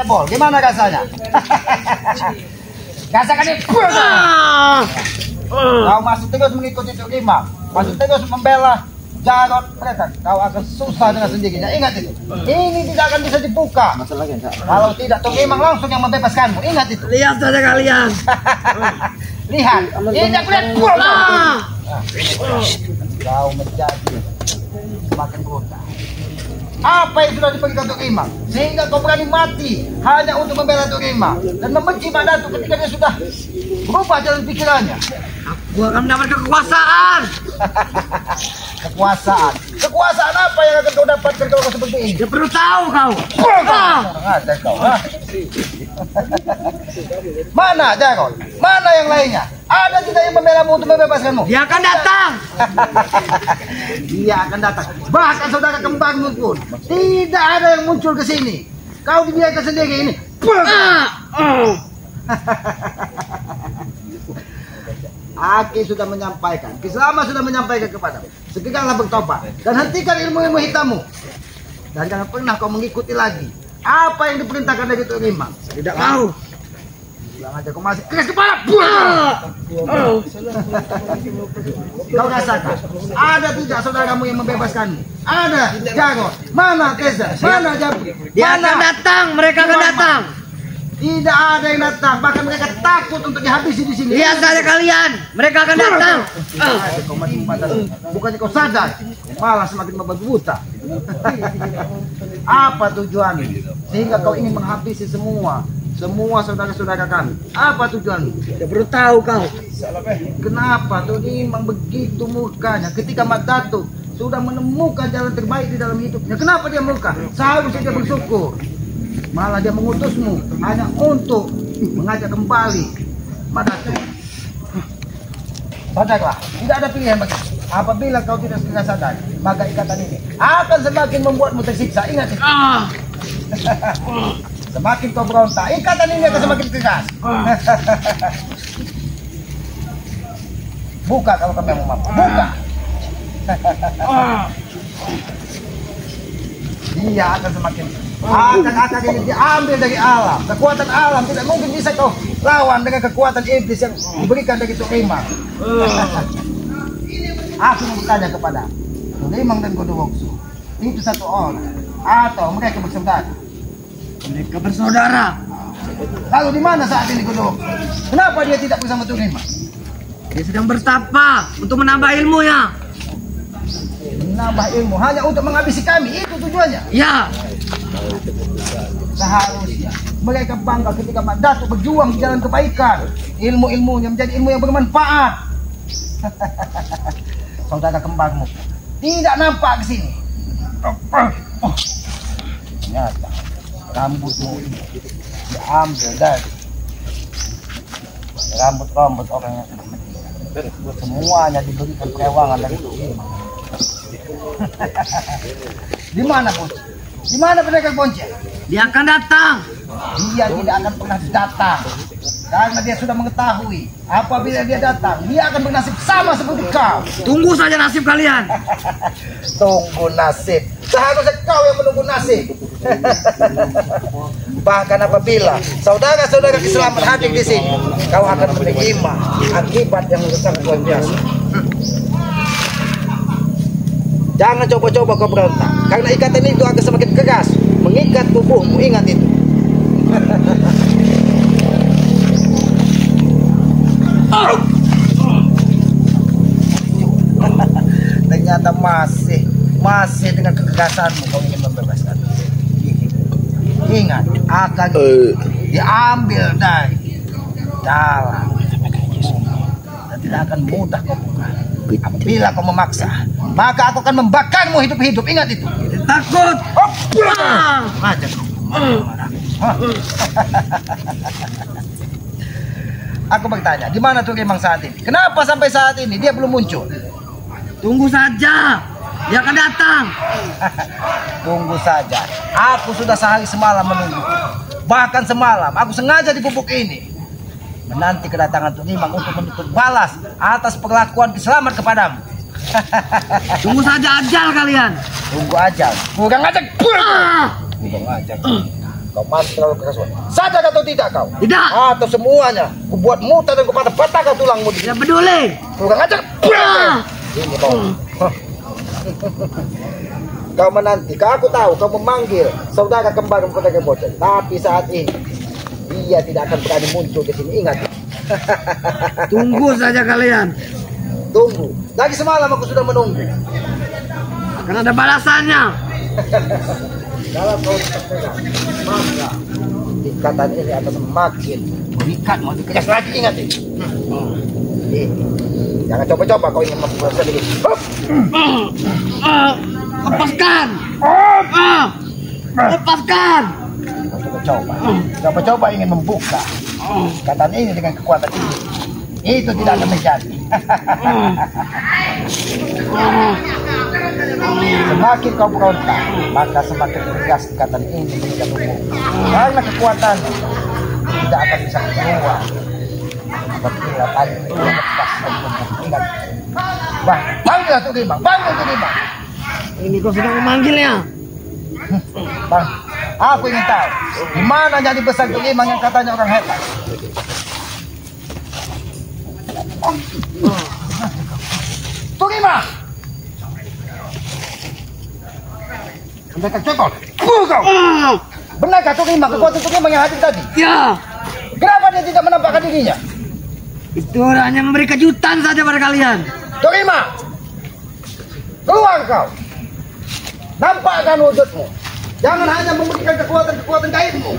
Bol, gimana rasanya? Rasakan ini. Kau masih terus mengikuti Tuk Imam, masih terus membela Jarod mereka, kau akan susah dengan sendirinya. Ingat itu. Ini tidak akan bisa dibuka. Kalau tidak, Tuk Imam langsung yang membebaskanmu. Ingat itu. Lihat saja kalian. Lihat. Ini aku lihat. Kau menjadi semakin brutal. Apa yang sudah diberikan Tuk Imam sehingga kau berani mati hanya untuk membela Tuk Imam dan membenci Mak Datuk ketika dia sudah berubah jalan pikirannya. Aku akan mendapat kekuasaan. Kekuasaan apa yang akan kau dapatkan kalau kau seperti ini? Dia perlu tahu kau. Ada kau. Mana Jarod? Mana yang lainnya? Ada tidak yang membelamu untuk membebaskanmu? Dia akan datang. Dia akan datang. Bahkan saudara kembarmu pun tidak ada yang muncul ke sini. Kau dibiarkan sendiri ini. Aki sudah menyampaikan, Kisama sudah menyampaikan kepadamu. Segeralah bertobat dan hentikan ilmu-ilmu hitammu. Dan jangan pernah kau mengikuti lagi apa yang diperintahkan dari Tuk Imam. Tidak mau. Bilang aja kau masih keras kepala. Kau rasakan, ada tidak saudaramu yang membebaskanmu? Ada, Jarod. Mana Teza? Mana Jabu? Dia akan datang, mereka akan datang. Tidak ada yang datang, bahkan mereka takut untuk dihabisi di sini. Lihat saja kalian, mereka akan datang. Bukannya kau sadar, malah semakin membabi buta. Apa tujuanmu? Sehingga kau ingin menghabisi semua saudara-saudara kami. Apa tujuanmu? Dia perlu tahu kau. Kenapa Tuk Imam begitu murkanya ketika Mak Datuk sudah menemukan jalan terbaik di dalam hidupnya? Kenapa dia murka? Seharusnya dia bersyukur. Malah dia mengutusmu hanya untuk mengajak kembali Mak Datuk. Sadarlah, tidak ada pilihan bagi. Apabila kau tidak segera sadar, maka ikatan ini akan semakin membuatmu tersiksa. Ingat itu. Semakin kau berontak, ikatan ini akan semakin keras. Buka kalau kamu mau mampu. Buka. Dia akan semakin akan ini diambil dari alam. Kekuatan alam tidak mungkin bisa kau lawan dengan kekuatan iblis yang diberikan dari Tuk Imam. Aku mau bertanya kepada Tuk Imam dan Godowongso, itu satu orang atau mereka bersaudara? Mereka bersaudara. Lalu di mana saat ini Godowongso? Kenapa dia tidak bersama Tuk Imam? Dia sedang bertapa untuk menambah ilmunya. Menambah ilmu hanya untuk menghabisi kami, itu tujuannya. Ya. Seharusnya mereka bangga ketika Mak Datuk berjuang di jalan kebaikan. Ilmu-ilmunya menjadi ilmu yang bermanfaat. Saudara kembarmu tidak nampak ke sini. Ternyata rambutmu diambil dari rambut-rambut orang yang sudah mati. Semuanya diberikan perewangan dari Tuk Imam. Di mana Bonce? Di mana pendekar Bonce? Dia akan datang. Dia tidak akan pernah datang karena dia sudah mengetahui apabila dia datang dia akan bernasib sama seperti kau. Tunggu saja nasib kalian. Tunggu nasib. Seharusnya kau yang menunggu nasib. Bahkan apabila saudara-saudara Kiselamat hadir di sini, kau akan menerima akibat yang sangat luar biasa. Jangan coba-coba kau berontak, karena ikatan itu akan semakin keras, mengikat tubuhmu. Ingat itu. Ternyata masih dengan kekerasanmu kau ingin membebaskan. Ingat, akan diambil dari jalan dan tidak akan mudah kau buka. Apabila kau memaksa, maka aku akan membakarmu hidup-hidup. Ingat itu. Takut. Aja kau. Aku bertanya, di mana Tuk Imam saat ini? Kenapa sampai saat ini dia belum muncul? Tunggu saja. Dia akan datang. Tunggu saja. Aku sudah sehari semalam menunggu. Bahkan semalam aku sengaja di gubuk ini menanti kedatangan Tuk Imam untuk menuntut balas atas perlakuan Kiselamat kepadamu. Tunggu saja ajal kalian. Tunggu ajal. Kurang ajar. Kurang ajar. Kau masih terlalu keras. Sadar atau tidak kau? Tidak. Atau semuanya kubuat muta dan kupatah-patah kau tulangmu. Tidak peduli. Kurang ajar. Ini kau. Kau menanti. Aku tahu kau memanggil saudara kembar kepada bocah. Tapi saat ini dia tidak akan berani muncul di sini. Ingat. Tunggu saja kalian. Tunggu. Lagi semalam aku sudah menunggu. Akan ada balasannya. Kalau kau terpegang, maka ikatan ini akan semakin mengikat, mau dikejas lagi. Ingat ini. Jangan coba-coba kau ingin membuat sendiri. Lepaskan. Lepaskan. Coba-coba ingin membuka ikatan ini dengan kekuatan ini. Itu tidak akan terjadi. Semakin kau berontak, maka semakin tegas ikatan ini menjadi umum. Karena kekuatan tidak akan bisa keluar. Apabila tali itu lepas dan membuka. Ingat. Bang, panggil Datuk Rimang, panggil Datuk Rimang. Ini kau sudah memanggilnya. Bang, aku ingin tahu di mana jadi besar Datuk Rimang yang katanya orang hebat. Datuk Rimang. Mereka cekol. Kau. Benarkah Datuk Rimang kekuatan Datuk Rimang yang hadir tadi? Ya. Kenapa dia tidak menampakkan dirinya? Itu hanya memberi kejutan saja pada kalian. Datuk Rimang, keluar kau. Nampakkan wujudmu. Jangan hanya memberikan kekuatan gaibmu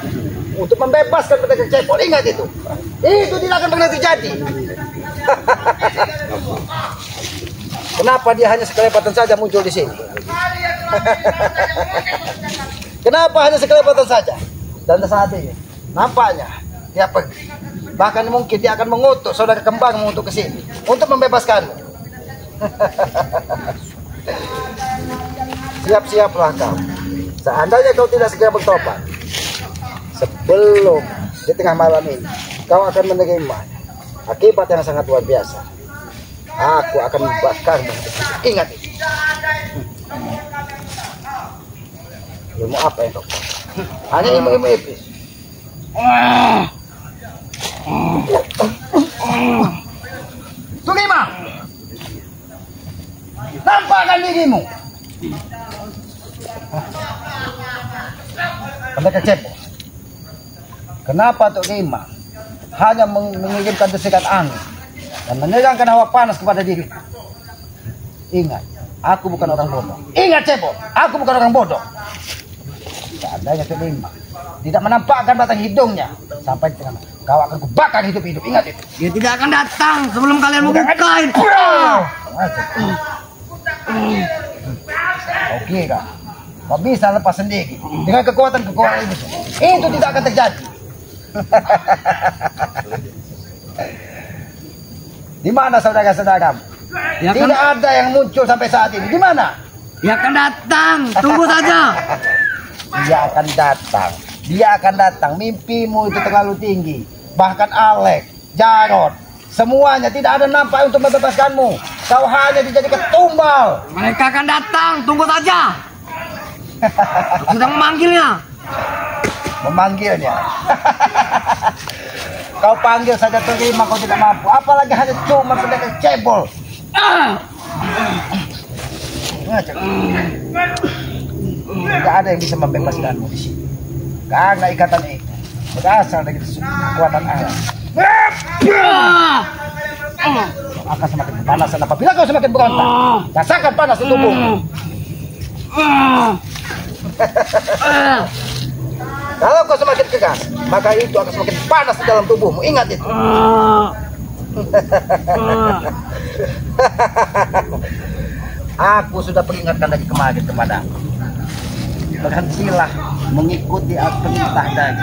untuk membebaskan mereka cepol. Ingat itu. Itu tidak akan pernah terjadi. Kenapa dia hanya sekelebatan saja muncul di sini? Kenapa hanya sekelebatan saja? Dan saat ini nampaknya dia pergi. Bahkan mungkin dia akan mengutus saudara kembarmu untuk ke sini untuk membebaskanmu. Siap-siaplah kau. Seandainya kau tidak segera bertobat, sebelum di tengah malam ini kau akan menerima akibat yang sangat luar biasa. Aku akan membakarmu. Ingat itu. Ilmu apa yang kau tahu? Hanya ilmu-ilmu iblis. Tulima, nampakkan dirimu. Pendekar cepol. Kenapa Tulima hanya mengirimkan desikan angin dan menegangkan hawa panas kepada diri? Ingat, aku bukan orang bodoh. Ingat cepol, aku bukan orang bodoh. Seandainya Tulima tidak menampakkan batang hidungnya sampai di tengah, kau akan kubakar hidup-hidup. Ingat itu. Dia tidak akan datang sebelum kalian membukain. Oke kak, kau bisa lepas sendiri dengan kekuatan ini. Itu tidak akan terjadi. Di mana saudara-saudaramu? Ya kan? Tidak ada yang muncul sampai saat ini. Di mana? Dia akan datang. Tunggu saja. Dia akan datang. Dia akan datang. Mimpimu itu terlalu tinggi. Bahkan Alex, Jarod, semuanya tidak ada nampak untuk membebaskanmu. Kau hanya dijadikan tumbal. Mereka akan datang. Tunggu saja. Sudah memanggilnya. Memanggilnya. Kau panggil saja terima, kau tidak mampu. Apalagi hanya cuma pendekar cebol. Tidak ada yang bisa membebaskanmu di sini. Karena ikatan itu berasal dari kekuatan alam. Akan semakin panas apabila kau semakin berontak. Rasakan panas di tubuhmu. Kalau kau semakin keras, maka itu akan semakin panas di dalam tubuhmu. Ingat itu. Aku sudah peringatkan lagi kemarin kepadamu. Berhentilah mengikuti perintah dari.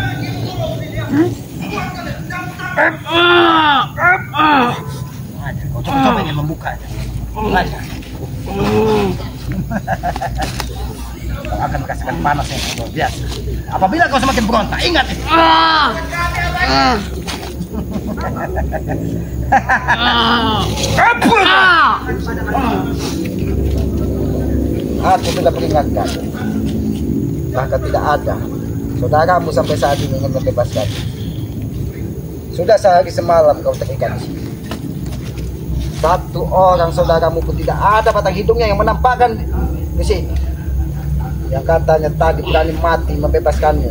Kau coba ingin membukanya. Kau akan merasakan panas yang luar biasa. Apabila kau semakin berontak, ingat itu. Aku sudah peringatkan. Bahkan tidak ada saudaramu sampai saat ini ingin membebaskan. Sudah sehari semalam kau terikat di sini. Satu orang saudaramu pun tidak ada batang hidungnya yang menampakkan di sini. Yang katanya tadi berani mati membebaskanmu.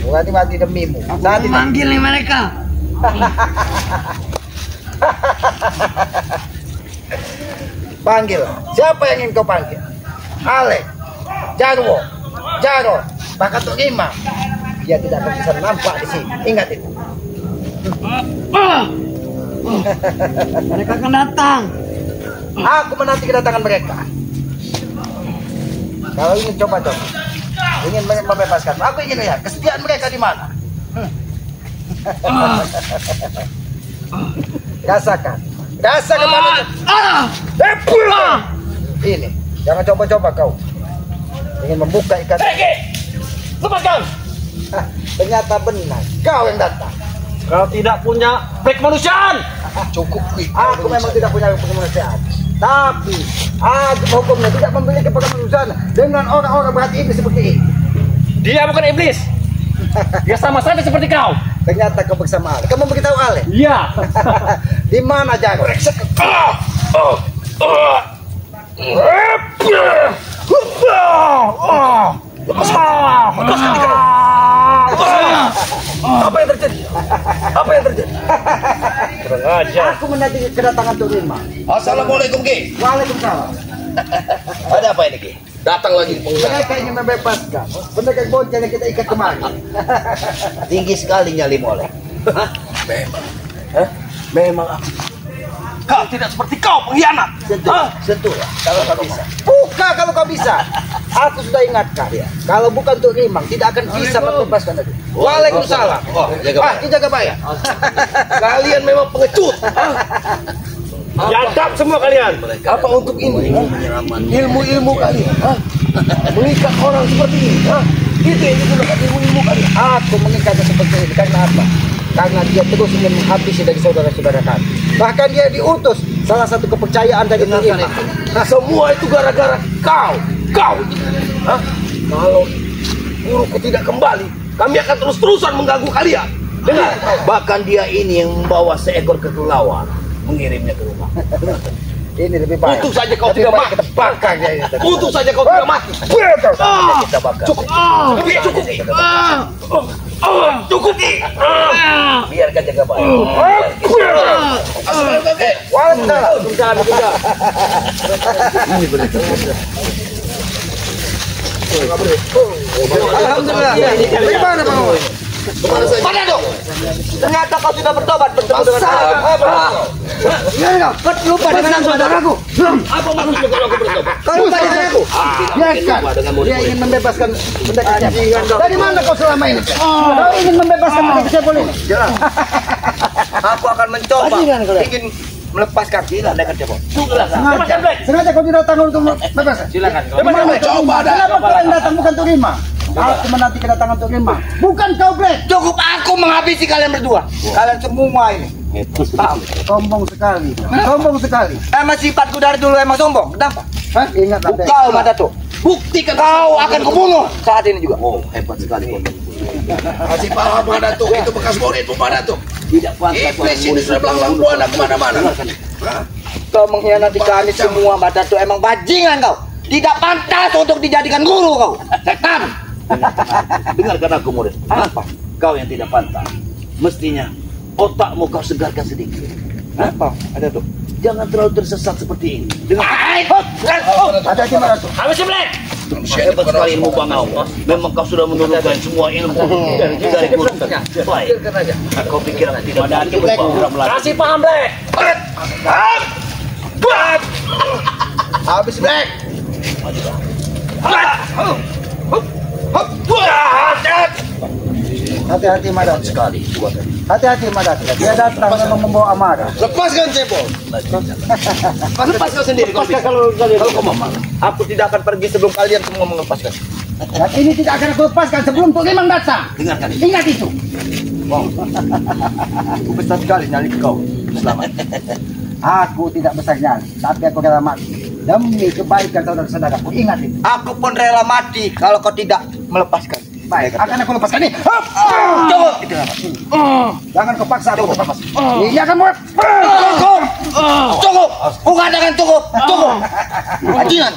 Berani mati demimu. Saat memanggil nih mereka. Panggil. Siapa yang ingin kau panggil? Ale, Jarwo, Jaro, Bakatuk Ima. Dia tidak akan bisa nampak di sini. Ingat itu. Mereka akan datang. Aku menanti kedatangan mereka. Kalau ingin coba-coba, ingin membebaskan, aku ingin lihat kesetiaan mereka di mana. Rasakan, rasakan ini. Jangan coba-coba kau. Ingin membuka ikan. Lepaskan! Ternyata benar, kau yang datang. Kau tidak punya back kemanusiaan. Cukup. Aku memang tidak punya kemanusiaan. Tapi aku hukumnya tidak memiliki kemanusiaan dengan orang-orang berhati iblis seperti ini. Dia bukan iblis. Dia sama saja seperti kau. Ternyata kau bersama Ale. Kamu beritahu Ale. Iya. Di mana Jago? Apa yang terjadi? Apa yang terjadi? Kurang ajar. Aku menanti kedatangan Tuk Rima. Assalamualaikum Ki. Waalaikumsalam. Ada apa ini Ki? Datang lagi. Mereka ingin membebaskan. Pendekar bocah yang kita ikat kemarin. Tinggi sekali nyalimu oleh. Memang. Memang aku. Kau tidak seperti kau pengkhianat. Sentuh lah. Kalau kau bisa. Buka kalau kau bisa. Aku sudah ingatkan. Kalau bukan Tuk Rimang tidak akan bisa membebaskan tadi. Waalaikumsalam. Jaga baik. Kalian memang pengecut. Jadap semua kalian. Apa untuk ini? Ilmu-ilmu kalian. Mengikat orang seperti ini. Itu yang digunakan ilmu-ilmu kalian. Aku mengikatnya seperti ini karena apa? Karena dia terus ingin menghabisi dari saudara-saudara kami. Bahkan dia diutus salah satu kepercayaan dari Tuk Rimang. Semua itu gara-gara kau. Kau. Kalau guruku tidak kembali, kami akan terus-terusan mengganggu kalian. Dengar, bahkan dia ini yang membawa seekor kelelawar, mengirimnya ke rumah. Ini lebih baik. Untung saja kau tidak mati. Kita bakar dia ini. Untung saja kau tidak mati. Kita bakar. Cukup. Cukup. Biarkan jaga baik. Waalaikumsalam. Alhamdulillah. Bagaimana Bang? Mana dong? Ternyata kau sudah bertobat bertemu dengan Iya, kau lupa dengan saudaraku. Apa maksudnya kalau aku bertobat? Kau lupa dengan aku. Biarkan. Dia ingin membebaskan pendekar siapa? Dari mana kau selama ini? Kau ingin membebaskan pendekar siapa ini? Jelas. Aku akan mencoba. Ingin melepaskan pendekar siapa? Sengaja kau tidak datang untuk membebaskan. Silakan. Coba dah. Kenapa kau yang datang bukan Tuk Rimang? Aku menanti kedatangan Tuk Rimang. Bukan kau Black. Cukup aku menghabisi kalian berdua. Kalian semua ini. Sombong sekali. Sombong sekali. Emang sifatku dari dulu emang sombong. Kenapa? Hah? Ingat apa? Kau mata tuh. Buktikan kau akan kubunuh saat ini juga. Oh, hebat sekali kau. Masih paham mana tuh? Itu bekas muridmu mana tuh? Tidak pantas. Iblis ini sudah melanglang buana kemana-mana. Kau mengkhianati kami semua, mata tuh emang bajingan kau. Tidak pantas untuk dijadikan guru kau. Setan. Dengarkan aku murid. Apa? Kau yang tidak pantas. Mestinya otakmu kau segarkan sedikit. Apa? Ada tuh. Jangan terlalu tersesat seperti ini. Dengan Hati-hati mana tuh? Habis Black. hebat sekali ilmu bangau. Memang kau sudah menurunkan semua ilmu dari guru. Baik. Kau pikir aku tidak berani berpaham lagi. Kasih paham Black. Habis Black. Hati-hati Madat. Sekali. Hati-hati Madat. Dia datang memang membawa amarah. Lepaskan Cepol. Lepaskan sendiri kau. Kalau kalian Kalau kau mau marah, aku tidak akan pergi sebelum kalian semua melepaskan. dan ini tidak akan aku lepaskan sebelum Tuk Rimang datang. Dengarkan ini. Ingat itu. Aku besar sekali nyali kau. Selamat. Aku tidak besar nyali, tapi aku rela mati demi kebaikan saudara-saudaraku. Ingat itu. Aku pun rela mati kalau kau tidak melepaskan. Baik, akan aku lepaskan ini. Hop! Cukup. Jangan kau paksa aku lepas. Ini akan buat. Cukup. Bukan dengan cukup. Cukup. Bajingan.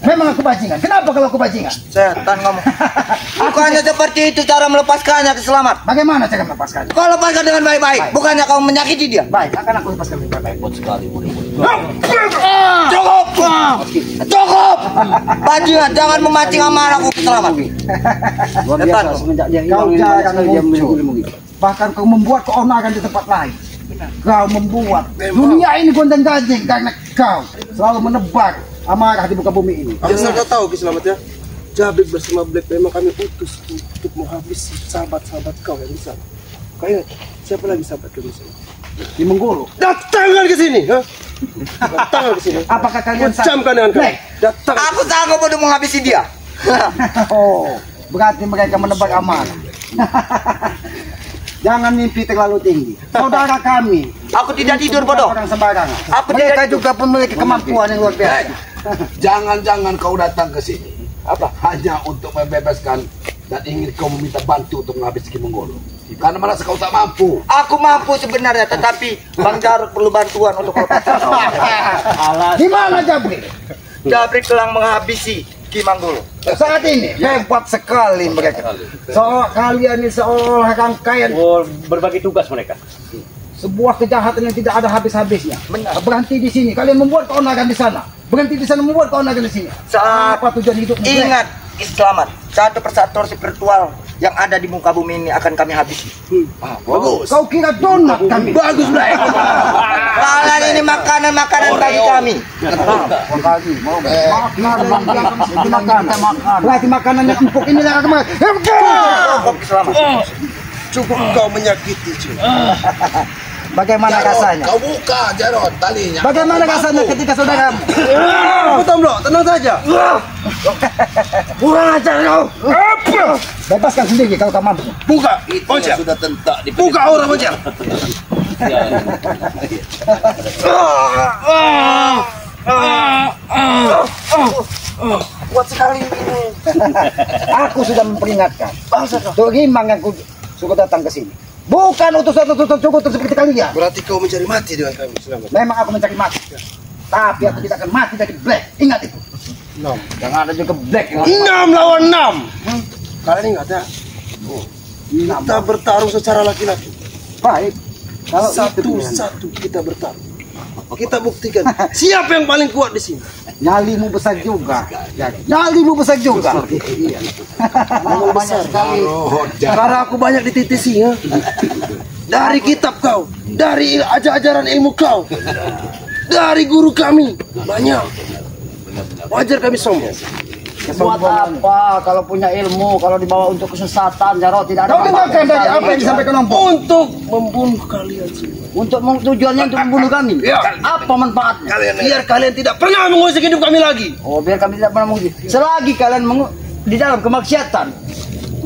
Memang aku bajingan. Kenapa kalau aku bajingan? Setan kamu. Bukannya seperti itu cara melepaskannya ke Selamat. Bagaimana cara melepaskannya? Kau lepaskan dengan baik-baik. Bukannya kau menyakiti dia. Baik, akan aku lepaskan dengan baik. Cukup. Cukup. Bajingan, jangan memancing amarahku ke Selamat. Setan. Kau jangan muncul. Bahkan kau membuat keonaran di tempat lain. Kau membuat dunia ini gondang ganjing karena kau selalu menebak amarah di muka bumi ini. Asal kau tahu Ki Selamat ya, Jabrik bersama Black memang kami utus untuk menghabisi sahabat-sahabat kau yang di sana. Kau ingat siapa lagi sahabat kau di sana? Di Menggolo. Datangkan ke sini, ha? Datangkan ke sini. Apakah kalian Camkan dengan kami. Datang. Aku sanggup untuk menghabisi dia. Oh, berarti mereka menebak amarah. Jangan mimpi terlalu tinggi. Saudara kami. Aku tidak tidur, bodoh. Orang sembarangan. Aku Mereka tidak- juga memiliki kemampuan yang luar biasa. Jangan-jangan kau datang ke sini hanya untuk membebaskan dan ingin kau meminta bantu untuk menghabisi Ki Menggolo. Karena merasa kau tak mampu. Aku mampu sebenarnya, tetapi Bang Jarod perlu bantuan untuk melepaskan. Di mana Jabrik? Jabrik telah menghabisi Ki Manggolo. Saat ini hebat sekali mereka. Kalian ini seolah rangkaian Berbagi tugas mereka. sebuah kejahatan yang tidak ada habis-habisnya. Berhenti di sini. Kalian membuat keonaran di sana. Berhenti di sana membuat keonaran di sini. Saat Apa tujuan hidup? ingat, Selamat, satu persatu spiritual yang ada di muka bumi ini akan kami habisi. Bagus. Kau kira donat kami? Bagus, Black. Kalian ini makanan-makanan bagi kami. Berarti makanan yang empuk ini yang akan Cukup, Selamat. Cukup kau menyakiti cuy. Bagaimana rasanya? Kau buka Jarod talinya. Bagaimana rasanya ketika saudara Betul bro, tenang saja. kurang ajar kau? Bebaskan sendiri kalau kau mampu. Buka, Itu Oja. yang sudah tentak di Buka orang Oja. Kuat sekali ini. Aku sudah memperingatkan. Tuh Rimang yang suka datang ke sini. Bukan utusan-utusan cukup seperti kalian. Berarti kau mencari mati dengan kami, Selamat. Memang aku mencari mati. Tapi aku tidak akan mati dari Black. Ingat itu. Jangan ada juga Black. 6 lawan 6. Kalian ingat ya? Kita bertarung secara laki-laki. Baik. Kalau itu pilihan. Satu-satu kita bertarung. Kita buktikan siapa yang paling kuat di sini. Nyalimu besar juga. Nyalimu besar juga. Iya. Memang besar. Karena aku banyak dititisi ya. Dari kitab kau, dari ajaran ilmu kau, dari guru kami banyak. Wajar kami sombong. Buat apa kalau punya ilmu, kalau dibawa untuk kesesatan, Jarod tidak ada Kau dengarkan dari apa yang disampaikan Om Po? Untuk membunuh kalian semua. tujuannya untuk membunuh kami. Ya. Apa manfaatnya? Biar kalian tidak pernah mengusik hidup kami lagi. Oh, biar kami tidak pernah mengusik. Selagi kalian di dalam kemaksiatan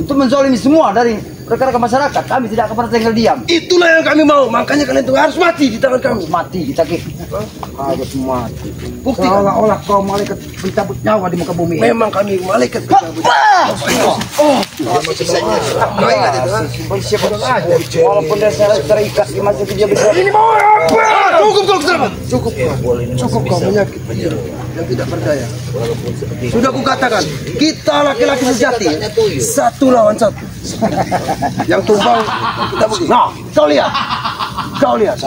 untuk menzolimi semua dari rekan-rekan masyarakat, kami tidak akan pernah tinggal diam. Itulah yang kami mau. Makanya kalian tuh harus mati di tangan kami. Mati kita Ki. Harus mati. Buktikan. Seolah-olah kau malaikat pencabut nyawa di muka bumi. Memang kami malaikat pencabut. Walaupun dia terikat di masjid dia bisa. Ini mau apa? Cukup kau Selamat. Cukup. Cukup kau menyakit yang tidak berdaya. Sudah kukatakan, kita laki-laki sejati. Satu lawan satu. Yang tumbang kita bukti. Nah, kau lihat. Kau lihat.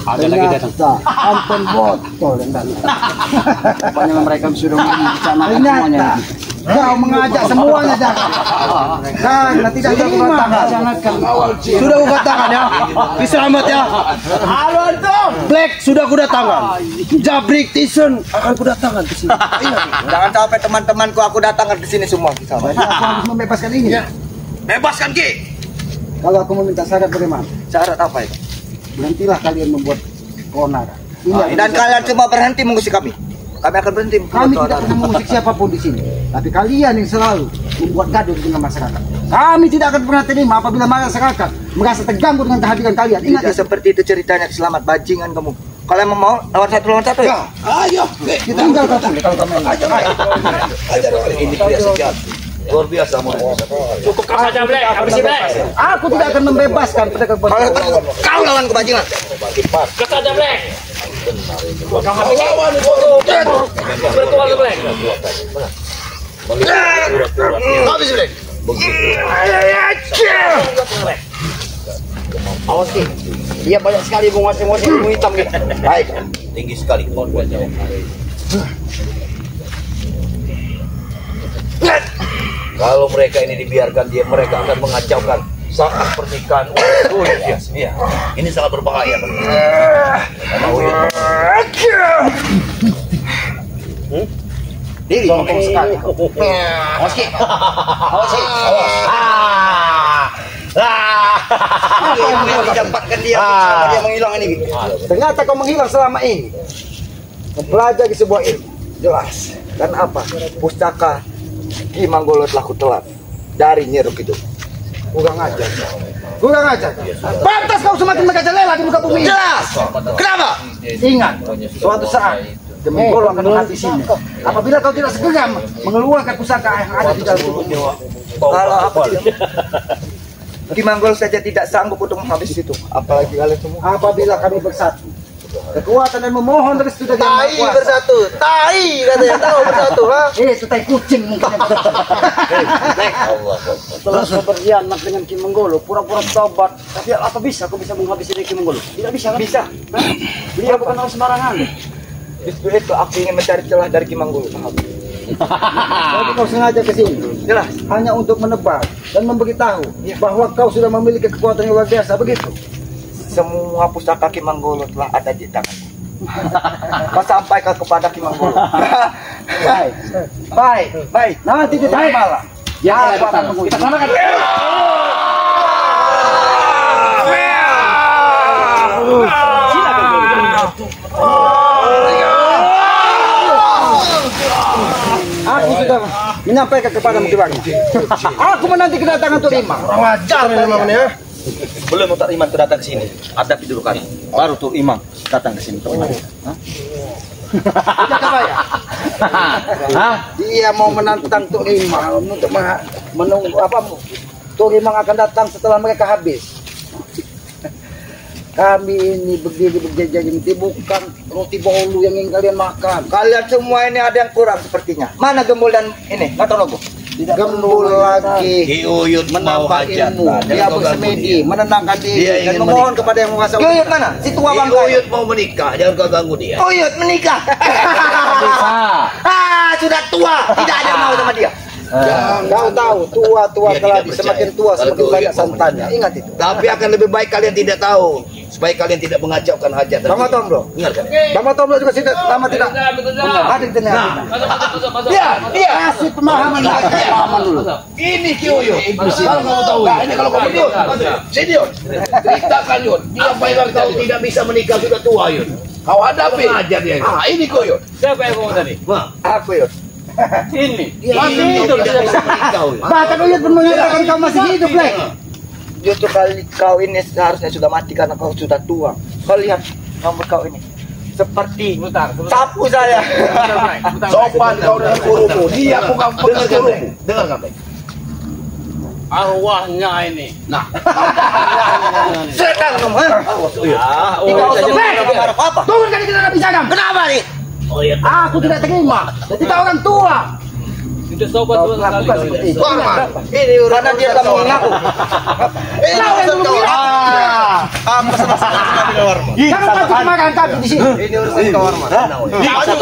Ada lagi datang. Anton botol yang datang. Rupanya mereka sudah merencanakan semuanya. Ternyata kau mengajak semuanya jangan. Karena tidak terima. Sudah kukatakan ya. Selamat ya. Halo Anton. Black sudah kudatangan. Jabrik Tyson akan kudatangan ke sini. Ingat. Jangan sampai teman-temanku aku datangkan ke sini semua. Aku harus membebaskan ini. Bebaskan Ki. Kalau aku meminta syarat bagaimana? Syarat apa itu? Berhentilah kalian membuat keonaran. Dan kalian semua berhenti mengusik kami. Kami akan berhenti. Kami tidak pernah mengusik siapapun di sini. Tapi kalian yang selalu membuat gaduh dengan masyarakat. Kami tidak akan pernah terima apabila masyarakat merasa terganggu dengan kehadiran kalian. Ingat Tidak ya. seperti itu ceritanya. Selamat bajingan kamu. Kalian mau lawan satu ya? Ayo, Kita tinggal kau boleh kalau kamu. ajar ini pria sejati. Luar biasa mereka. Cukup kau saja, Black. Habisi, Black. Aku tidak akan membebaskan pedagang bajingan. Kau lawan kebajingan. Kau saja, Black. Kau habisi. Bertual, Black. Habis, Black. Awas Ki, dia banyak sekali menguasai ilmu hitam Ki. Baik, tinggi sekali kemampuannya. Kalau mereka ini dibiarkan mereka akan mengacaukan saat pernikahan. Iya, ini sangat berbahaya. Diri ngomong sekali. Awas Ki. Awas Ki. Dapatkan dia, dia menghilang ini. Ternyata kau menghilang selama ini. Mempelajari sebuah ilmu. Jelas. Dan apa? Pustaka Ki Manggolo telah kutelan dari Nyi Rok itu. Kurang ajar. Kurang ajar. Pantas kau semakin merajalela di muka bumi. Jelas. Kenapa? Ingat, suatu saat Ki Manggolo akan menghabisinya. Apabila kau tidak segera mengeluarkan pusaka yang ada di dalam tubuhmu. Kalau aku tidak, Ki Manggolo saja tidak sanggup untuk menghabis itu. Apalagi kalian semua. Apabila kami bersatu, kekuatan dan memohon restu dari Yang Maha Tai Kuasa. bersatu, tai katanya tahu bersatu, ha? Itu tai kucing mungkin. Setelah kau berkhianat dengan Ki Manggolo, pura-pura tobat. Tapi apa bisa kau bisa menghabisi Ki Manggolo? Tidak bisa kan? Bisa. Beliau bukan orang sembarangan. Justru itu aku ingin mencari celah dari Ki Manggolo. Jadi kau sengaja ke sini. Jelas. Hanya untuk menebak dan memberitahu bahwa kau sudah memiliki kekuatan yang luar biasa, begitu? Semua pusaka Ki Manggolo telah ada di tanganku. Kau sampaikan kepada Ki Manggolo. Baik. Nanti di tengah malam. Ya, kita samakan. Aku sudah menyampaikan kepada Mukiwangi. Aku menanti kedatangan Tur Imam. Wajar memang ya. Belum Tur Imam datang ke sini. Hadapi dulu kami. Baru Tur Imam datang ke sini. Tidak kebayang. Dia mau menantang Tur Imam untuk menunggu apa? Tur Imam akan datang setelah mereka habis. Kami ini berdiri berjajar ini bukan roti bolu yang ingin kalian makan. Kalian semua ini ada yang kurang sepertinya. Mana Gembul dan ini? Kata Logo. Gembul lagi Ki Uyut mau menambah hajat. ilmu. Dia bersemedi, menenangkan Dia diri dan ingin memohon menikah. kepada yang menguasa. Ki Uyut mana? Si tua Ki bangkai. Uyut mau menikah, jangan kau ganggu dia. Uyut menikah. Sudah tua. Tidak ada yang mau sama dia. Kau tahu tua Dia keladi tidak semakin percaya. tua Kalau semakin Ki banyak Uyut mau santannya. menikah. Ingat itu. Tapi akan lebih baik kalian tidak tahu, supaya kalian tidak mengacaukan hajat. Bang Tombro. Ingat kan? Bang Tombro juga tidak lama tidak hadir di tengah kita. Dia Kasih pemahaman lagi. Pemahaman dulu. ini Ki Uyut. Kalau kamu tahu, ini kalau kamu Yud, sini Yud, ceritakan Yud. Dia bayar kau tidak bisa menikah sudah tua Yud. Kau hadapi. Ajar dia. Ini Ki Uyut. Siapa yang ngomong tadi? Aku Yud. Ini. Masih hidup. Tidak bisa menikah Uyut. Bahkan Uyut pun mengatakan kau masih hidup, Lek. Justru kali kau ini seharusnya sudah mati karena kau sudah tua. Kau lihat rambut kau ini seperti sapu saya. Sopan kau dengan gurumu. Dia bukan Dengar bekas gurumu. kan? Dengar kan? Arwahnya ini. Setan kamu, ha? Tidak usah marah apa? Turun kali kita bicara. Kenapa nih? Aku tidak terima. Ketika orang tua Itu sobat kau tuan sekali. melakukan seperti itu. Ini karena dia telah mengaku. Kau yang belum bilang. Apa senang-senang di luar? Jangan patut makan kami di sini. Ini urusan kehormatan. Kasih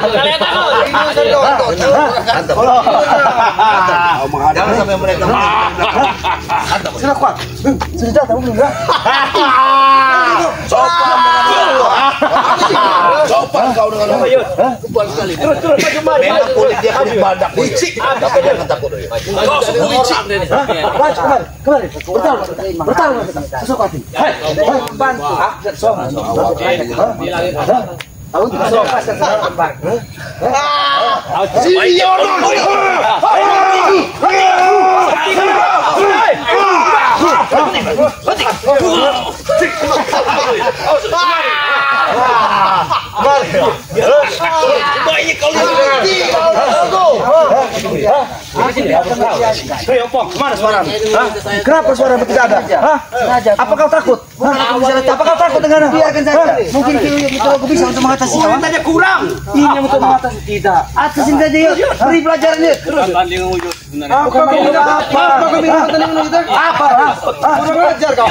Kalian takut. Kalian takut. Jangan sampai mereka. Sudah kuat. Sudah tahu belum ya? Sopan kau dengan Kuat sekali. Memang kulit dia kulit badak. Licik. Tapi jangan takut. Kau semua orang ini. Kembali. Bertahan. Susuk hati. Bantu. Tahu tidak sopas dan sangat kembar. Sebaiknya kau lihat. Hei Opong, kemana suaramu? Kenapa suaramu tidak ada? Hah? Apa kau takut? Apa kau takut dengan aku? Biarkan saja. Mungkin itu aku bisa untuk mengatasi kawan. Tanya kurang. Ini untuk mengatasi tidak. Atasin saja yuk. Beri pelajaran yuk. Apa kau minta apa? Apa kau minta pertandingan kita? Apa? Kurang ajar kau.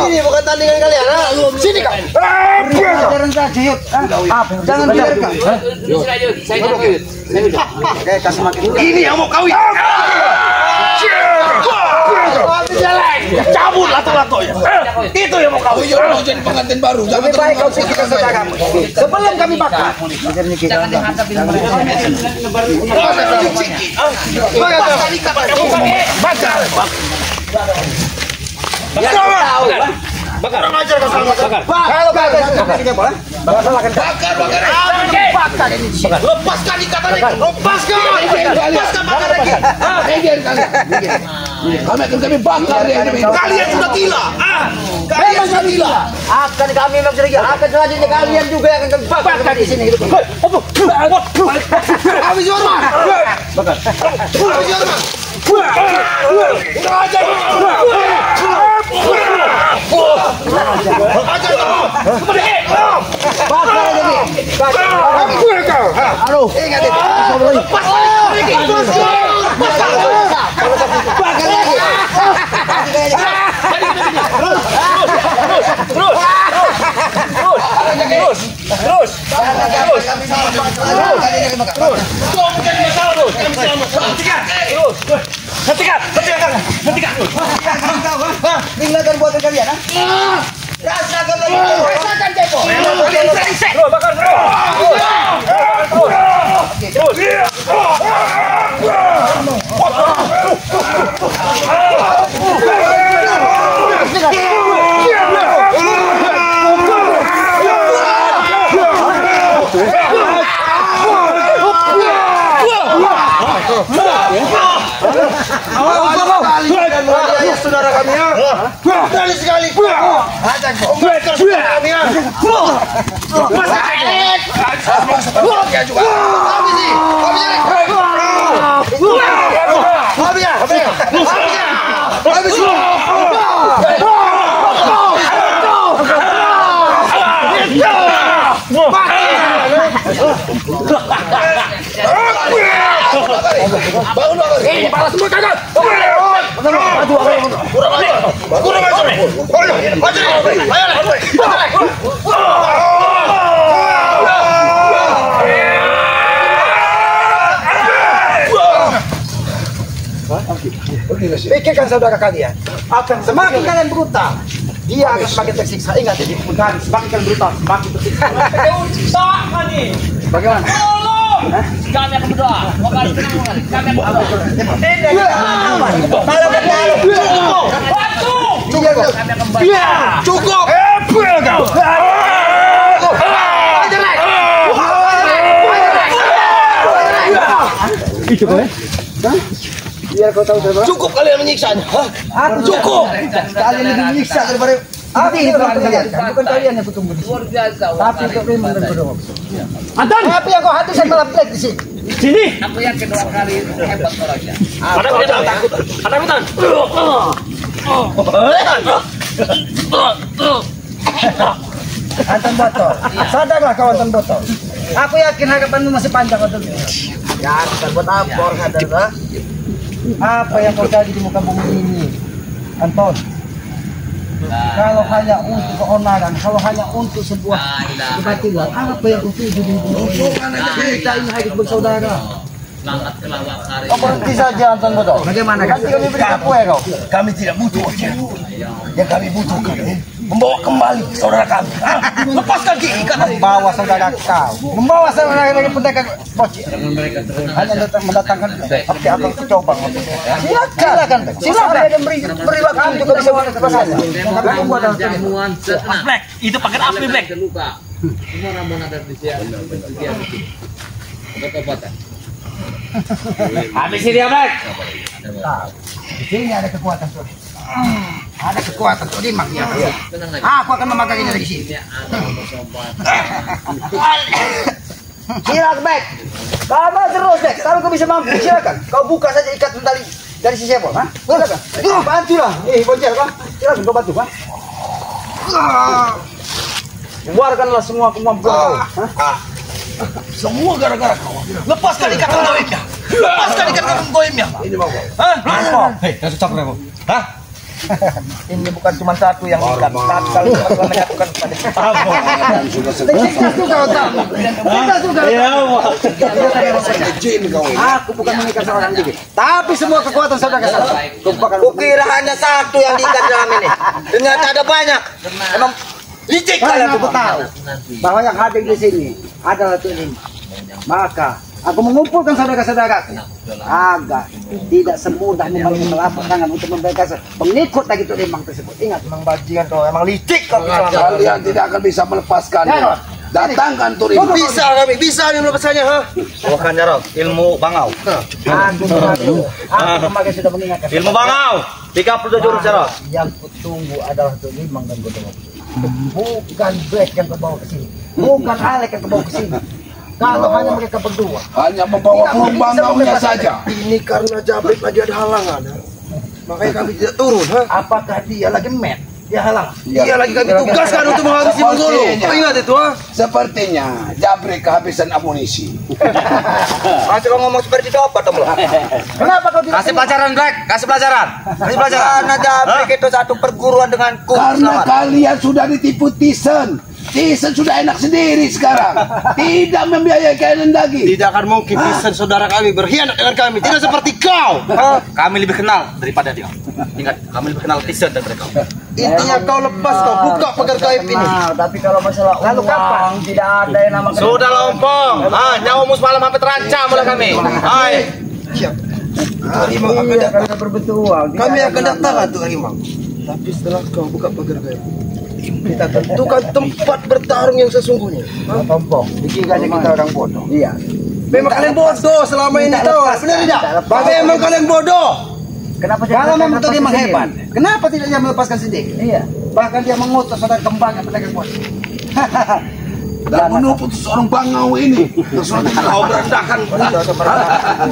Ini bukan tandingan kalian, sini kau. Pelajaran saja yuk. Jangan biarkan. Ini yang mau kawin. Cabut lato-latonya. Itu yang mau kawin. Mau jadi pengantin baru. Jangan Lebih baik kau pikirkan saudaramu. Sebelum kami bakar. Jangan dihadapin Bakar. Ya, tahu. Bakar. Kurang ajar kau sama bakar. Kalau bakar boleh. Bakar ini. Lepaskan ikatannya. Lepaskan bakar lagi. Kami bakar dia. Kalian sudah gila. Kalian sudah gila. Akan kami memang sudah gila. Akan selanjutnya kalian juga yang akan kami bakar di sini. Habis Yorman. Bakar. Habis Yorman. Kurang ajar. Bakar aja nih. Aduh. Ingat itu. Lepas lagi. Bakar lagi. Terus. Hentikan. Tinggalkan buatan kalian, rasakan lagi. Rasakan tempo. Bakar. Saudara kami ya. Berani sekali. Ajak kau. Kami ya. Ini balas semua kagak. Kurang ajar. Pikirkan saudara kalian, akan semakin kalian brutal, dia akan semakin tersiksa. Ingat jadi putaran, semakin kalian brutal, semakin tersiksa. Bagaimana? Kami akan berdoa. Kami akan berdoa. Cukup. Biar kau tahu saudara. Cukup kalian menyiksanya. Cukup. Kalian lebih menyiksa daripada ini bukan kalian, bukan kalian yang kutumbuh di sini. Tapi kau memang berdoa. Anton, tapi yang kau hati saya malah plek di sini. Sini. Aku yakin 2 kali hebat orangnya. Ada takutan. Anton Botol, sadarlah kau Anton Botol. Aku yakin harapanmu masih panjang Anton. Ya, buat apa orang sadar? Apa yang kau jadi di muka bumi ini, Anton? Kalau hanya untuk keonaran, kalau hanya untuk sebuah kebatilan, apa yang kau tuju di bumi ini? Kita ini hidup bersaudara. Kau berhenti saja nonton bodoh. Bagaimana Nanti kami berikan kue kau. Kami tidak butuh ojek. Yang kami butuhkan membawa kembali saudara kami. Lepaskan ikatan. Membawa saudara kau. Membawa saudara lagi pendekar bocil. Hanya mendatangkan. Oke, akan coba. Silakan. Silakan. Ada beri waktu juga bisa mendatangkan. Mas Black, itu pakai api Black. Habis ini dia Black. Di sini ada kekuatan tuh. Ada kekuatan tuh Dimang ya. Aku akan memakainya dari sini. Silakan, Bek. Kamu terus, Bek. Kalau kau bisa mampu, silakan. Kau buka saja ikatan tali dari si Sepol, ha? Silakan. Bantulah. Bocil, kau. Silakan kau bantu, ha? Keluarkanlah semua kemampuan kau. Semua gara-gara kau. Lepaskan ikatan goibnya. Lepaskan ikatan goibnya. Ini mau. Hei, kasih capek aku. Hah? Ini bukan cuma satu yang ikat, tapi kalau kau menyatukan pada Kita suka tahu. Kita suka. Aku bukan mengikat seorang diri, tapi semua kekuatan saudara saya. Kukira hanya satu yang diikat dalam ini. Ternyata ada banyak. Emang licik kalian. Aku tahu bahwa yang hadir di sini adalah Tuhan. Maka aku mengumpulkan saudara-saudaraku agar tidak semudah membangun telapak tangan untuk membebaskan pengikut lagi Tuhan Imang tersebut. Ingat, Mang Bajingan kau emang licik kau. Kalian tidak akan bisa melepaskan. Datangkan Turim. Bisa kami melepaskannya, ha? Bukan Jarot, ilmu bangau. Aku kemarin sudah mengingatkan. Ilmu bangau. 30 jurus Jarot. Yang kutunggu adalah Tuhan Imang dan Godong. Bukan Black yang kau bawa ke sini. Bukan Alek yang kau bawa ke sini. Kalau hanya mereka berdua, Hanya membawa burung bangaunya saja. Ini karena Jabrik lagi ada halangan, ha? Makanya kami tidak turun, ha? apakah dia lagi mad? Dia halang. Iya lagi kami tugaskan untuk menghabisi Monggolo. Sepertinya. Ingat itu, ha? Sepertinya Jabrik kehabisan amunisi. Masih kau ngomong seperti itu apa, Tom? Kenapa kau tidak? Kasih pelajaran Black, kasih pelajaran. Kasih pelajaran. Karena Jabrik itu satu perguruan denganku. Karena kalian sudah ditipu Tisen. Tisen sudah enak sendiri sekarang. Tidak membiayai kalian lagi. Tidak akan mungkin Tisen saudara kami berkhianat dengan kami. Tidak seperti kau. Kami lebih kenal daripada dia. Ingat, kami lebih kenal Tison daripada kau. Intinya kau lepas, kau buka pagar gaib ini. Nah, tapi kalau masalah Lalu kapan? tidak ada yang nama Sudah lompong. Nyawamu semalam hampir terancam oleh kami. Hai. Harimau akan Iya, datang. karena berbetulan. Kami akan datang tuh Harimau. Tapi setelah kau buka pagar gaib, kita tentukan tempat bertarung yang sesungguhnya. Tompong. Dikiranya kita orang bodoh. Iya. Memang kalian bodoh selama ini, tahu? Benar tidak? Memang kalian bodoh. Kenapa Kalau memang melepaskan dia menghebat, sendiri? kenapa tidak dia melepaskan sendiri? Iya. Bahkan dia mengutus saudara kembangnya pedagang bos. Dan menuntut seorang bangau ini. Sesuatu yang kau merendahkan.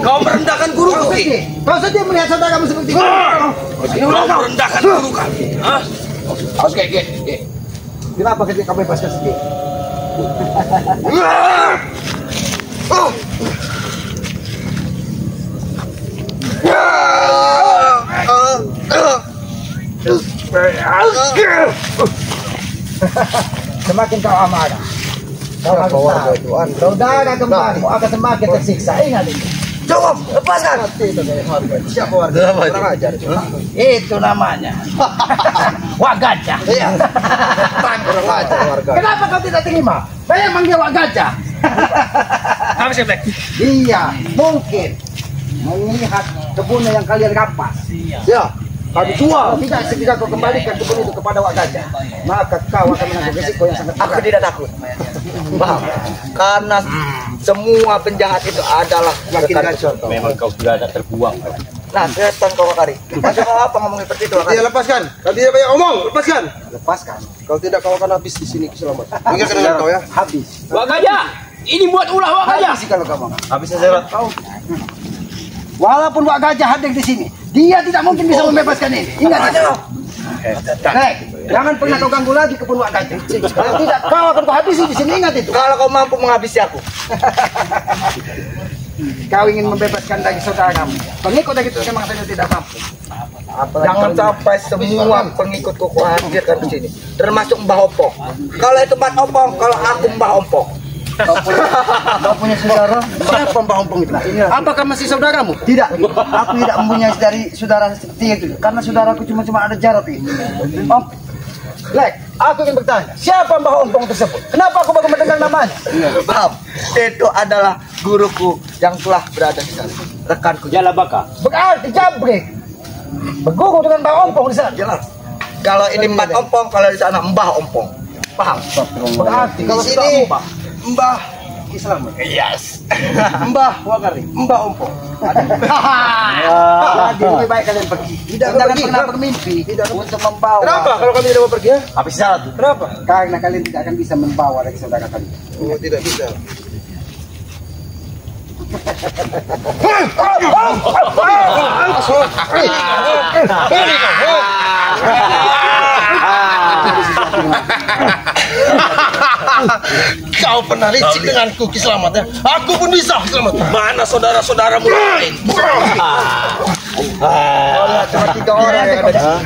Kau merendahkan guru kami. Kau saja melihat saudaramu seperti itu. Kau merendahkan guru kami. Harus kayak. Kenapa ketika kau bebaskan sendiri? Semakin kau amarah, kau harus tahu, saudara kembali akan semakin tersiksa. Ingat itu. Cukup, lepaskan. Siapa warga? Kurang ajar. Itu namanya. Wak Gajah. Iya. Kurang ajar warga. Kenapa kau tidak terima? Saya manggil Wak Gajah. Kami sih Black. Iya, mungkin melihat kebunnya yang kalian rampas. Ya, kau dijual. Kalau tidak, ketika kau kembalikan kebun itu kepada Wak Gajah, maka kau akan menanggung risiko yang sangat Aku berat. tidak takut. Paham? Karena semua penjahat itu adalah Makin gacor. Memang kau sudah ada terbuang. Nah, setan kau Kari. Macam kau apa ngomong seperti itu, Kari? Dia lepaskan. Kau tidak banyak omong, lepaskan. Lepaskan. Kalau tidak kau akan habis di sini keselamatan. Ingatkan dengan kau ya. Habis. Wak Gajah, ini buat ulah Wak Gajah. Habis kalau kau mau. Habis Jarot. Walaupun Wak Gajah hadir di sini, dia tidak mungkin bisa membebaskan ini. Ingat itu. Hei, jangan pernah kau ganggu lagi kebun Wak Gajah. Kalau tidak, kau akan kau habisi di sini. Ingat itu. Kalau kau mampu menghabisi aku. Kau ingin membebaskan dari saudaramu. Pengikut dari itu memang saja tidak mampu. Jangan sampai semua pengikutku kau hadirkan di sini. Termasuk Mbah Ompong. Kalau itu Mbah Ompong, kalau aku Mbah Ompong. Kau punya saudara? Siapa Mbak Ompong itu? Apakah masih saudaramu? Tidak. Aku tidak mempunyai dari saudara seperti itu. Karena saudaraku cuma ada Jarot ini. Om, Lek, aku ingin bertanya, siapa Mbah Ompong tersebut? Kenapa aku baru mendengar namanya? Paham? Itu adalah guruku yang telah berada di sana. Rekanku. Jalabaka. Berarti Jabrik berguru dengan Mbah Ompong di sana. Jelas. Kalau ini Mbah Ompong, kalau di sana Mbah Ompong. Paham? Berarti Di kalau sini sudah Mbah Islam. yes. Mbah Wakari, Mbah Ompong. Jadi lebih baik kalian pergi. Jangan pernah bermimpi untuk membawa. Kenapa kalau kami tidak mau pergi ya? Habis syarat. Kenapa? Karena kalian tidak akan bisa membawa dari saudara kalian. Oh, tidak bisa. Kau pernah licik denganku Kiselamat ya? Aku pun bisa Kiselamat. Mana saudara-saudaramu lain? Cuma 3 orang yang ada di sini.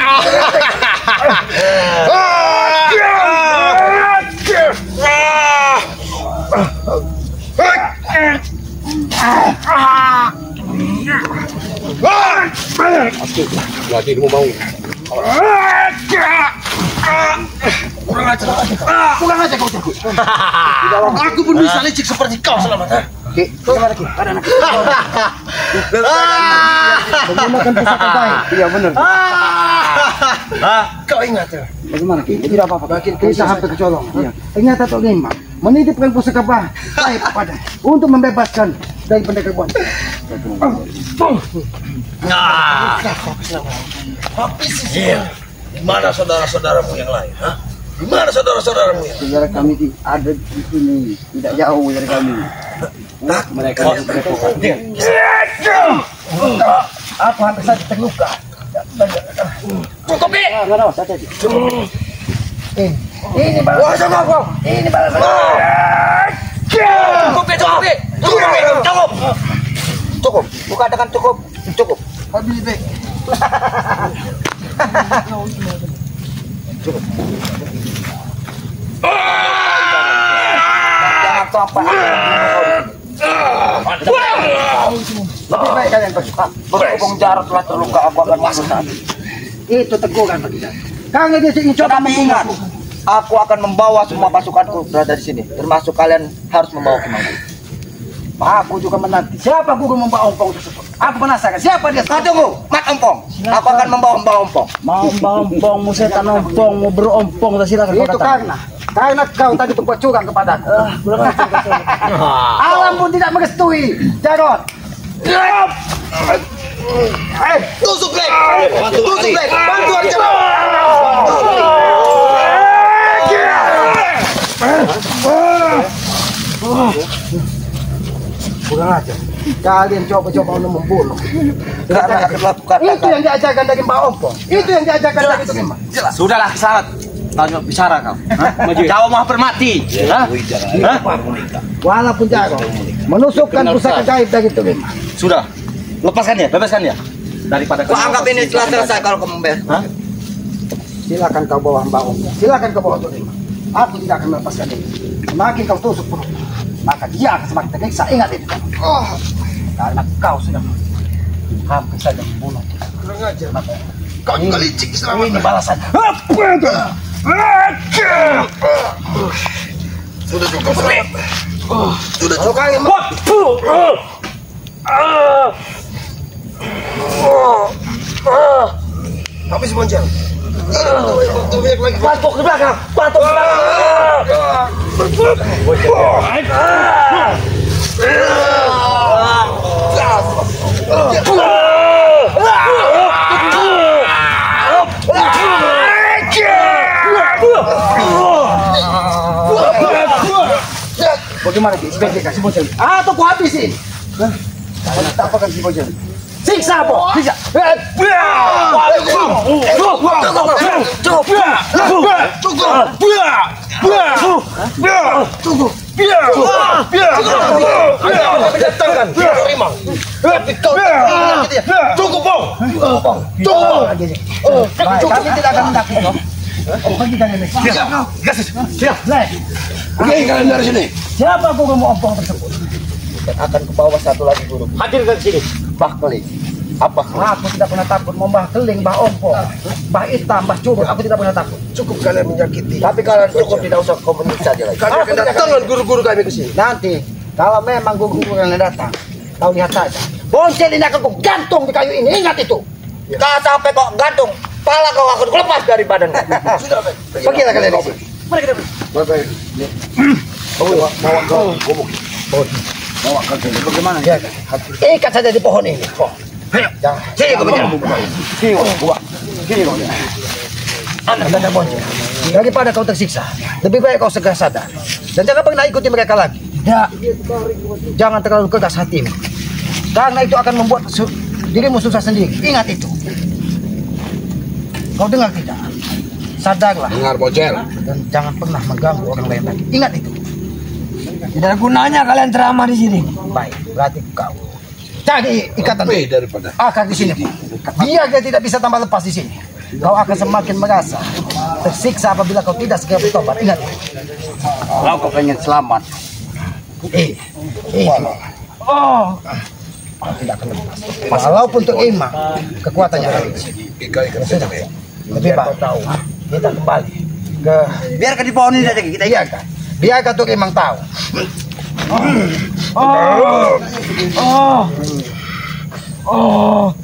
Lagi mau mau. Pulang aja kau jago. Aku pun bisa licik seperti kau Selamat ya? Oke, coba lagi. Ada anak. Menggunakan pusaka baik. Iya benar. Kau ingat ya? Bagaimana? Tidak apa-apa. Kita hampir kecolongan. Iya. Ingat atau lima, menitipkan pusaka baik pada untuk membebaskan dari pendekar buan. Iya. Di mana saudara-saudaramu yang lain? Hah? Di mana saudara-saudaramu yang lain? Saudara kami ada di sini, tidak jauh dari kami. Mereka aku hampir saja terluka. Cukup nih. Ini balasan aku. Ini balasan aku. Cukup. Bukan dengan cukup. Cukup. Habis deh. Jangan sampai Lebih baik kalian bersuka. berhubung Jarot telah terluka, aku akan masuk sana. Itu teguran bagi saya. Karena dia ingin coba Tapi ingat, aku akan membawa semua pasukanku berada di sini. Termasuk kalian harus membawa Kimanggu. Aku juga menanti. Siapa guru membawa Ompong tersebut? Aku penasaran. Siapa dia? Kau tunggu, Mat Ompong. Aku akan membawa Mbak Ompong. Mau ompong, mau setan ompong, mau berompong, silakan. Itu karena kau tadi berbuat curang kepadaku. Alam pun tidak merestui. Jarot. Tusuk Lek. Tusuk Lek. Bantu aja. Kurang aja. Kalian coba-coba untuk membunuh. Karena akan lakukan. Itu yang diajarkan dari Mbak Ompong. Itu yang diajarkan dari Tukimah. Sudahlah Kisahrat. Tanya bicara kau. Jauh mau permati. Walaupun Jarot menusukkan pusaka gaib dari Tukimah. Sudah. Lepaskan dia, bebaskan dia. Daripada Kau anggap ini telah selesai kalau kau membela. Silakan kau bawa Mbak Ompong. Silakan kau bawa Tukimah. Aku tidak akan melepaskan dia. Semakin kau tusuk perut, maka dia akan semakin teriksa. Ingat itu. Karena kau sudah hampir saja membunuh. Kurang ajar. Kau juga licik Selamat. Ini balasan. Sudah cukup Selamat. Sudah cukup. Habis Monjang. Patok ke belakang. Patok ke Bagaimana sih? Sebaiknya kasih bocil. Atau ku habisin. Kalau tak apakan si bocil. Siksa po. Siksa. Kami tidak akan mendaki. Pergi jangan. Siap. Siap. Pergi kalian dari sini. Siapa guru ompong tersebut? Dan akan ke bawah satu lagi guru. Hadirkan sini. Bah Keling. Apa Keling? Aku tidak pernah takut mau Mbah Keling, Mbah Ompong, Mbah Hitam, Mbah Curut. Aku tidak pernah takut. Cukup kalian menyakiti. Tapi kalian cukup tidak usah komunikasi saja lagi. Kami akan datangkan guru-guru kami ke sini. Nanti kalau memang guru-guru yang datang, kau lihat saja. Boncel ini akan kau gantung di kayu ini. Ingat itu. Kau sampai kok gantung, pala kau akan lepas dari badan. Sudah, baik. Pergilah kalian dari sini. Baik. Bawa kau gubuk. Bawa kau sini. Bagaimana? Ya, ikat saja di pohon ini. Jangan. Sini kau bicara. Anak dan boncel. Daripada kau tersiksa, lebih baik kau segera sadar. Dan jangan pernah ikuti mereka lagi. Tidak. Jangan terlalu keras hatimu. Karena itu akan membuat dirimu susah sendiri. Ingat itu. Kau dengar tidak? Sadarlah. Dengar bocel. Dan jangan pernah mengganggu orang lain lagi. Ingat itu. Tidak ada gunanya kalian ceramah di sini. Baik, berarti kau cari ikatan Lebih daripada. akar di sini. Biar dia tidak bisa tambah lepas di sini. Kau akan semakin merasa tersiksa apabila kau tidak segera bertobat. Ingat. Kalau kau pengen selamat. Oh. Kau tidak akan lepas. Walaupun untuk imam, kekuatannya ada di sini. Sudah. Lebih baik tahu. Kita kembali ke. Biarkan di pohon ini saja kita Biarkan. Biarkan untuk imam tahu.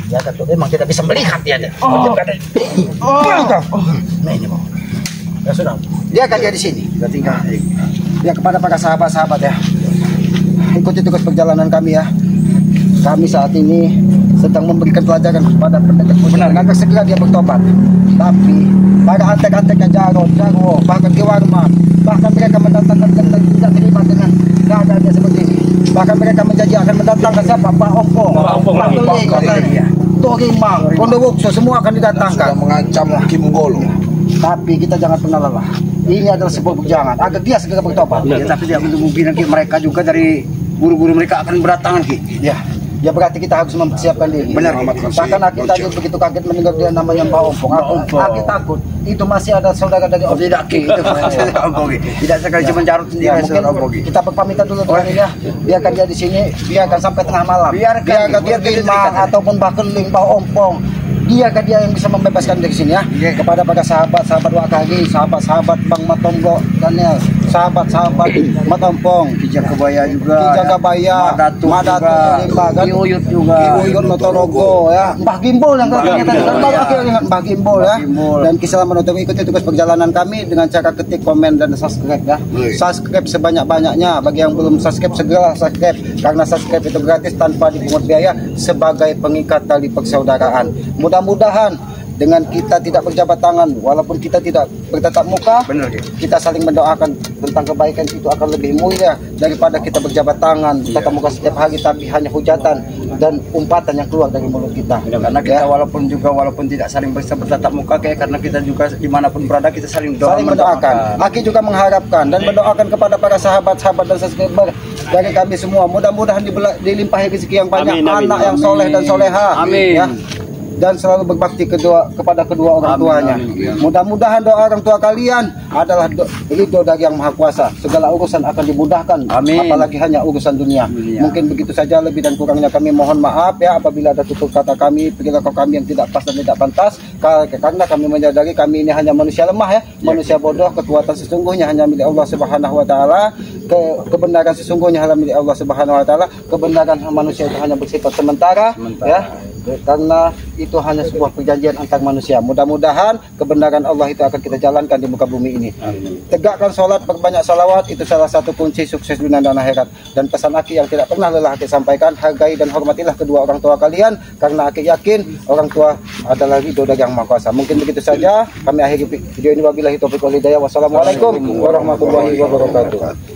Biarkan untuk imam tidak bisa melihat dia. Nah ini mau. Ya sudah. Biarkan dia di sini. Kita tinggal. Ya kepada para sahabat-sahabat ya. Ikuti tugas perjalanan kami ya. Kami saat ini sedang memberikan pelajaran kepada pendekar benar agar segera dia bertobat. Tapi pada antek-anteknya Jarwo, bahkan Kiwarman, bahkan mereka mendatangkan dan tidak terima dengan keadaannya seperti ini. Bahkan mereka menjanji akan mendatangkan siapa? Pak Ompong, Pak Keling, Torimang, Kondowokso, semua akan didatangkan. Sudah mengancam Ki Menggolo. Tapi kita jangan pernah lelah. Ini adalah sebuah perjuangan agar dia segera bertobat. Ya, tapi tidak mungkin nanti mereka juga dari guru-guru mereka akan berdatangan Ki. Ya berarti kita harus mempersiapkan diri. Benar. Bahkan Aki tadi begitu kaget mendengar dia namanya Mbak Ompong. Aki takut itu masih ada saudara dari Ompong. Tidak Ki, itu Ompong Ki. Tidak sekali cuma Jarut Ya, sendiri mungkin kita berpamitan dulu dengan ini ya. Biarkan dia di sini, biarkan sampai tengah malam. Biarkan Imam ataupun Mbak Keling, Mbak Ompong. Biarkan dia yang bisa membebaskan dari sini ya. Kepada para sahabat-sahabat Wakagi, sahabat-sahabat Bang Matombo, Daniel, sahabat-sahabat Matompong, Kijagabaya juga. Kijagabaya, Madatu, Uyut juga. Uyut Motorogo ya. Mbah Gimbol yang ternyata dengan Mbah Gimbol ya. Dan kisah menutup ikuti tugas perjalanan kami dengan cara ketik, komen dan subscribe ya. Subscribe sebanyak-banyaknya. Bagi yang belum subscribe segera subscribe karena subscribe itu gratis tanpa dipungut biaya sebagai pengikat tali persaudaraan. Mudah-mudahan dengan kita tidak berjabat tangan, walaupun kita tidak bertatap muka, kita saling mendoakan tentang kebaikan itu akan lebih mulia daripada kita berjabat tangan, tatap muka setiap hari tapi hanya hujatan dan umpatan yang keluar dari mulut kita. Karena kita walaupun tidak saling bisa bertatap muka karena kita juga dimanapun berada kita saling mendoakan. Aki juga mengharapkan dan mendoakan kepada para sahabat-sahabat dan subscriber dari kami semua. Mudah-mudahan dilimpahi rezeki yang banyak, anak yang soleh dan soleha. Amin. Ya. Dan selalu berbakti kepada kedua orang tuanya. Mudah-mudahan doa orang tua kalian adalah ridho dari Yang Maha Kuasa. Segala urusan akan dimudahkan. Amin. Apalagi hanya urusan dunia. Mungkin begitu saja, lebih dan kurangnya kami mohon maaf ya apabila ada tutur kata kami, perilaku kami yang tidak pas dan tidak pantas. Karena kami menyadari kami ini hanya manusia lemah ya, manusia bodoh. Kekuatan sesungguhnya hanya milik Allah Subhanahu wa taala. Kebenaran sesungguhnya hanya milik Allah Subhanahu wa taala. Kebenaran manusia itu hanya bersifat sementara. Ya. Karena itu hanya sebuah perjanjian antar manusia. Mudah-mudahan kebenaran Allah itu akan kita jalankan di muka bumi ini. Tegakkan sholat, perbanyak salawat, itu salah satu kunci sukses dunia dan akhirat. Dan pesan Aki yang tidak pernah lelah Aki sampaikan, hargai dan hormatilah kedua orang tua kalian, karena Aki yakin orang tua adalah ridho dari Yang Maha Kuasa. Mungkin begitu saja kami akhiri video ini. Wabillahi taufiq wal hidayah. Wassalamualaikum warahmatullahi wabarakatuh.